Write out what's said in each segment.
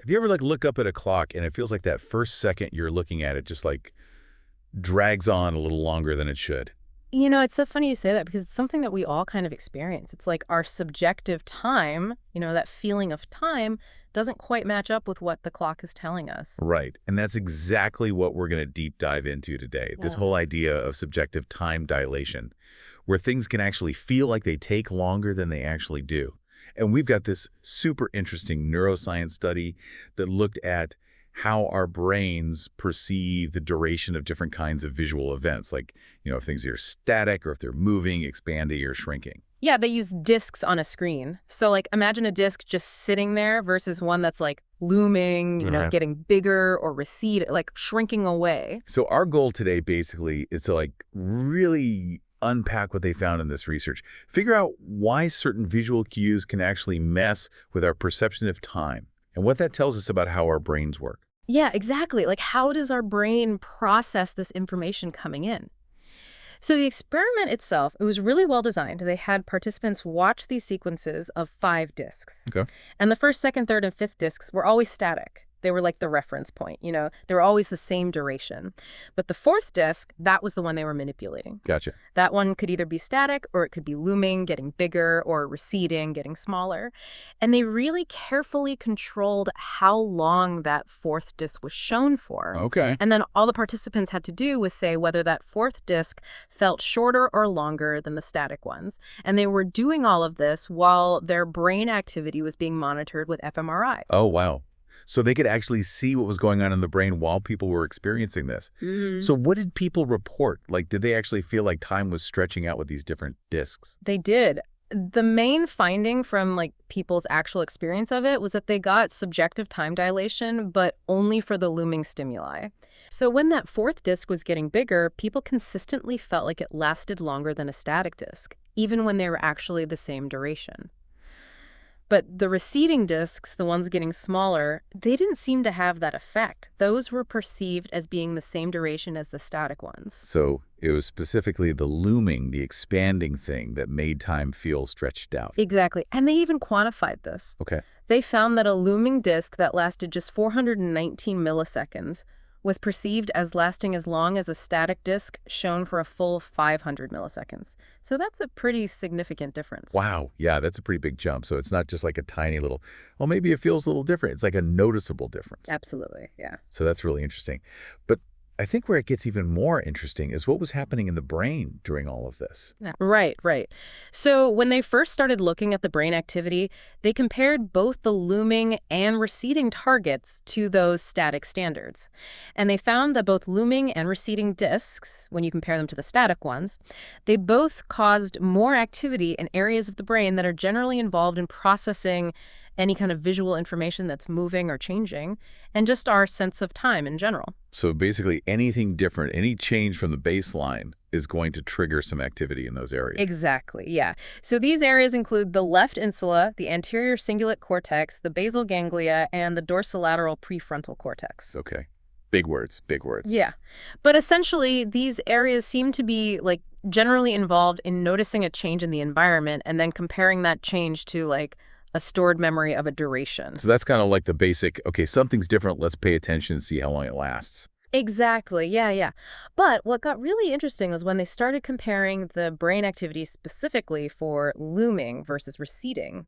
Have you ever look up at a clock and it feels like that first second you're looking at it just drags on a little longer than it should? It's so funny you say that because it's something that we all kind of experience. It's like our subjective time, that feeling of time doesn't quite match up with what the clock is telling us. Right. And that's exactly what we're going to deep dive into today. This Yeah. whole idea of subjective time dilation, where things can actually feel like they take longer than they actually do. And we've got this super interesting neuroscience study that looked at how our brains perceive the duration of different kinds of visual events, if things are static or if they're moving, expanding, or shrinking. Yeah, they use discs on a screen. So like imagine a disc just sitting there versus one that's like looming, Right. getting bigger or recede, like shrinking away. So our goal today basically is to really unpack what they found in this research, figure out why certain visual cues can actually mess with our perception of time, and what that tells us about how our brains work. Yeah, exactly. Like how does our brain process this information coming in? So the experiment itself, it was really well designed. They had participants watch these sequences of 5 discs. Okay. And the first, second, third, and fifth discs were always static. They were like the reference point, they were always the same duration. But the fourth disc, that was the one they were manipulating. Gotcha. That one could either be static or it could be looming, getting bigger, or receding, getting smaller. And they really carefully controlled how long that fourth disc was shown for. Okay. And then all the participants had to do was say whether that fourth disc felt shorter or longer than the static ones. And they were doing all of this while their brain activity was being monitored with fMRI. Oh, wow. So they could actually see what was going on in the brain while people were experiencing this. So what did people report? Did they actually feel like time was stretching out with these different discs? They did. The main finding from people's actual experience of it was that they got subjective time dilation, but only for the looming stimuli. So when that fourth disc was getting bigger, people consistently felt like it lasted longer than a static disc, even when they were actually the same duration. But the receding discs, the ones getting smaller, they didn't seem to have that effect. Those were perceived as being the same duration as the static ones. So it was specifically the looming, the expanding thing that made time feel stretched out. Exactly. And they even quantified this. Okay. They found that a looming disk that lasted just 419 milliseconds was perceived as lasting as long as a static disk shown for a full 500 milliseconds. So that's a pretty significant difference. Wow. Yeah, that's a pretty big jump. So it's not just like a tiny little, well, maybe it feels a little different. It's like a noticeable difference. Absolutely, yeah. So that's really interesting. But I think where it gets even more interesting is what was happening in the brain during all of this. Yeah. Right, right. So when they first started looking at the brain activity, they compared both the looming and receding targets to those static standards. And they found that both looming and receding disks, when you compare them to the static ones, they both caused more activity in areas of the brain that are generally involved in processing any kind of visual information that's moving or changing, and just our sense of time in general. So basically anything different, any change from the baseline is going to trigger some activity in those areas. Exactly, yeah. So these areas include the left insula, the anterior cingulate cortex, the basal ganglia, and the dorsolateral prefrontal cortex. Okay. Big words, big words. Yeah. But essentially, these areas seem to be generally involved in noticing a change in the environment and then comparing that change to a stored memory of a duration. So that's kind of like the basic, okay, something's different, let's pay attention and see how long it lasts. Exactly, yeah, yeah. But what got really interesting was when they started comparing the brain activity specifically for looming versus receding.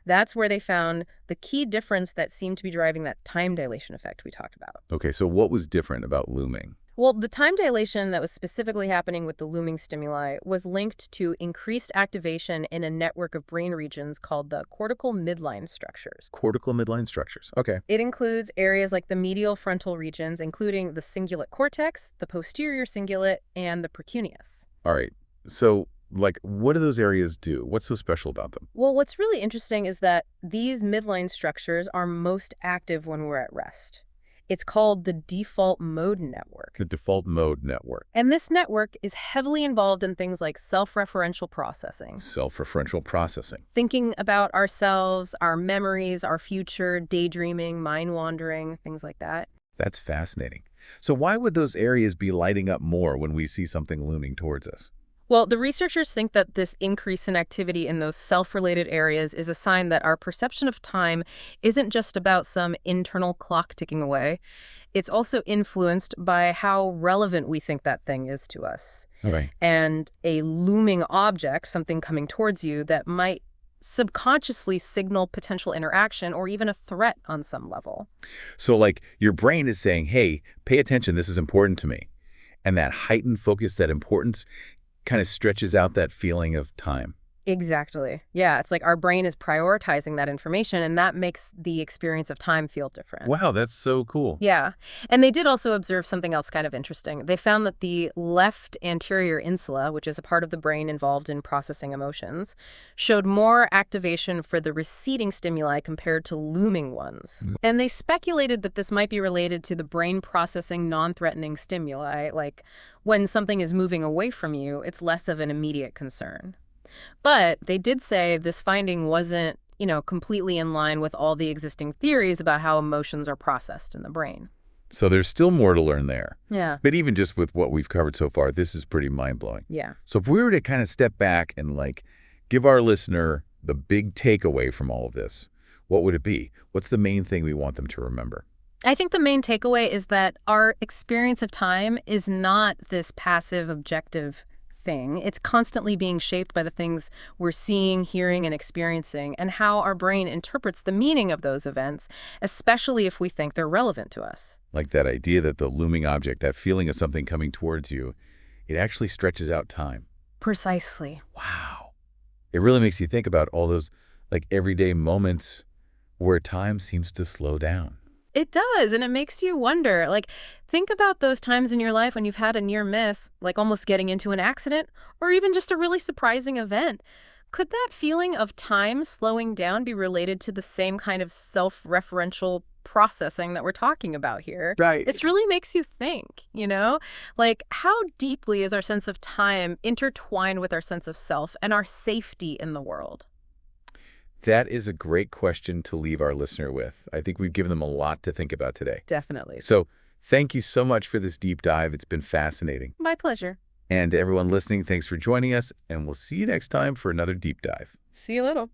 That's where they found the key difference that seemed to be driving that time dilation effect we talked about. Okay, so what was different about looming? Well, the time dilation that was specifically happening with the looming stimuli was linked to increased activation in a network of brain regions called the cortical midline structures. Cortical midline structures. Okay. It includes areas like the medial frontal regions, including the cingulate cortex, the posterior cingulate, and the precuneus. All right. So, what do those areas do? What's so special about them? Well, what's really interesting is that these midline structures are most active when we're at rest. It's called the default mode network. The default mode network. And this network is heavily involved in things like self-referential processing. Self-referential processing. Thinking about ourselves, our memories, our future, daydreaming, mind-wandering, things like that. That's fascinating. So why would those areas be lighting up more when we see something looming towards us? Well, the researchers think that this increase in activity in those self-related areas is a sign that our perception of time isn't just about some internal clock ticking away. It's also influenced by how relevant we think that thing is to us. Okay. And a looming object, something coming towards you that might subconsciously signal potential interaction or even a threat on some level. So like your brain is saying, hey, pay attention, this is important to me. And that heightened focus, that importance, kind of stretches out that feeling of time. Exactly. Yeah, it's like our brain is prioritizing that information, and that makes the experience of time feel different. Wow, that's so cool. Yeah. And they did also observe something else kind of interesting. They found that the left anterior insula, which is a part of the brain involved in processing emotions, showed more activation for the receding stimuli compared to looming ones. And they speculated that this might be related to the brain processing non-threatening stimuli, like when something is moving away from you, it's less of an immediate concern. But they did say this finding wasn't, completely in line with all the existing theories about how emotions are processed in the brain. So there's still more to learn there. Yeah. But even just with what we've covered so far, this is pretty mind-blowing. Yeah. So if we were to kind of step back and like give our listener the big takeaway from all of this, what would it be? What's the main thing we want them to remember? I think the main takeaway is that our experience of time is not this passive, objective thing. It's constantly being shaped by the things we're seeing, hearing, and experiencing, and how our brain interprets the meaning of those events, especially if we think they're relevant to us. Like that idea that the looming object, that feeling of something coming towards you, it actually stretches out time. Precisely. Wow. It really makes you think about all those like everyday moments where time seems to slow down. It does, and it makes you wonder, like, think about those times in your life when you've had a near miss, like almost getting into an accident, or even just a really surprising event. Could that feeling of time slowing down be related to the same kind of self-referential processing that we're talking about here? Right. It really makes you think, Like, how deeply is our sense of time intertwined with our sense of self and our safety in the world? That is a great question to leave our listener with. I think we've given them a lot to think about today. Definitely. So thank you so much for this deep dive. It's been fascinating. My pleasure. And to everyone listening, thanks for joining us, and we'll see you next time for another deep dive. See you later.